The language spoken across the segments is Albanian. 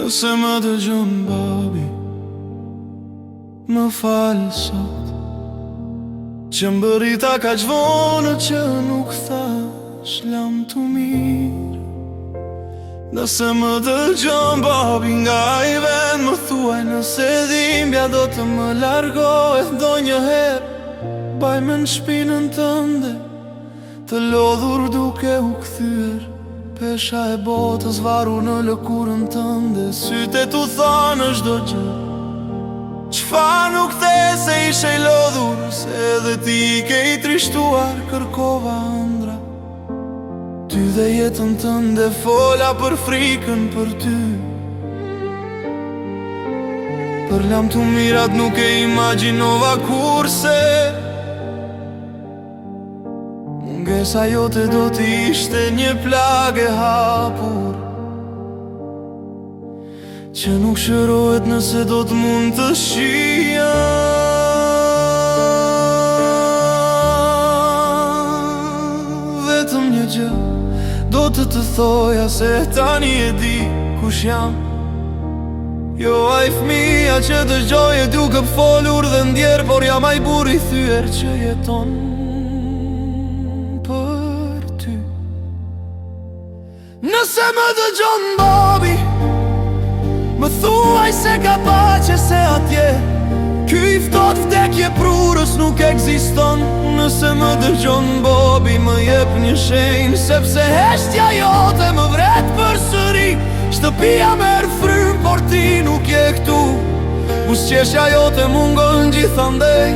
Nëse më dëgjon babi, më falë sot, që mbërita kaq vonë që nuk thash lam të mirë. Nëse më dëgjon babi nga I vend, më thuaj nëse dhimbja do të më largohet ndonjëherë. Bajme në shpinën tënde, të lodhur duke u kthyer. Pesha e botës varu në lëkurën tënde, sytë e tu thanë çdo gjë. Çfarë nuk the se ishe I lodhur, se edhe ti ke I trishtuar, kërkova ëndra. Ty dhe jetën tënde fola për frikën për ty. Për lam të mirat nuk e imagjinova kurse mungesa jote do t'i ishte një plagë e hapur, që nuk shërohet nëse do të mund të shija. Vetëm një gjë do të thoja, se tani e di kush jam. Jo ai fëmia që dëgjoj e duke folur dhe ndjer, por jam ai burri thyer që jeton për ty. Nëse më dëgjon babi, më thuaj se ka pace se atje ky I ftoht vdekje prurës nuk ekziston. Nëse më dëgjon babi, më jep një shenjë, sepse heshtja jote më vret përsëri. Shtëpia merr frym, por ti nuk je këtu. Buzëqeshja jote mungon gjithandej.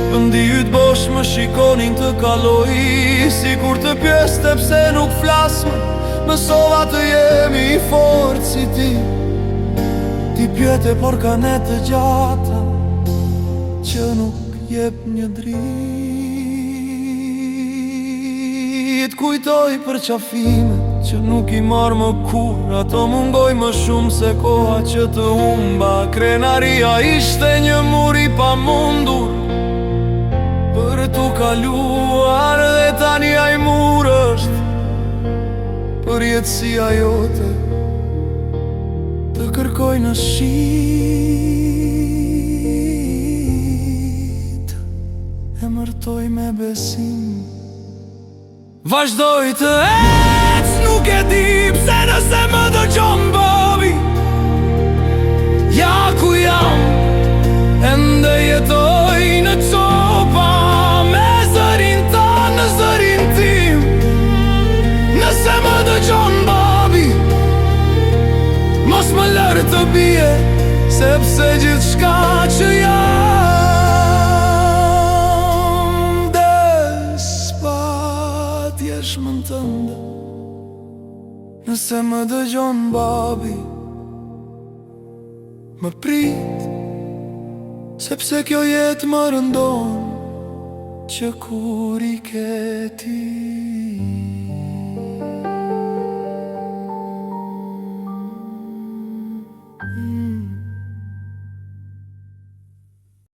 Vendi yt bosh më shikonin të kaloj, sikur të pyeste pse nuk flasmë. Mësova të jemi I fortë si ti. Ti pyete por ka net të gjata, që nuk jep një dritë. Kujtoj për qafimet që nuk I marr më kur, ato mungoj më shumë se koha që të humba. Krenaria ishte një mur I pamundur për tu kaluar, dhe tani ai mur është për jetësia jote. Të kërkoj në shit, e mërtoj me besim. Vazhdoj të ec, nuk e di pse nëse më dëgjon babi. Ja ku jam, ende jetoj në copa, me zërin ta në zërin tim. Nëse më dëgjon babi, mos më lërë të bie, sepse gjithçka që jam despat jeshmën tënde. Nëse më dëgjon babi, më prit, sepse kjo jetë më rëndon, që kur I ke ti.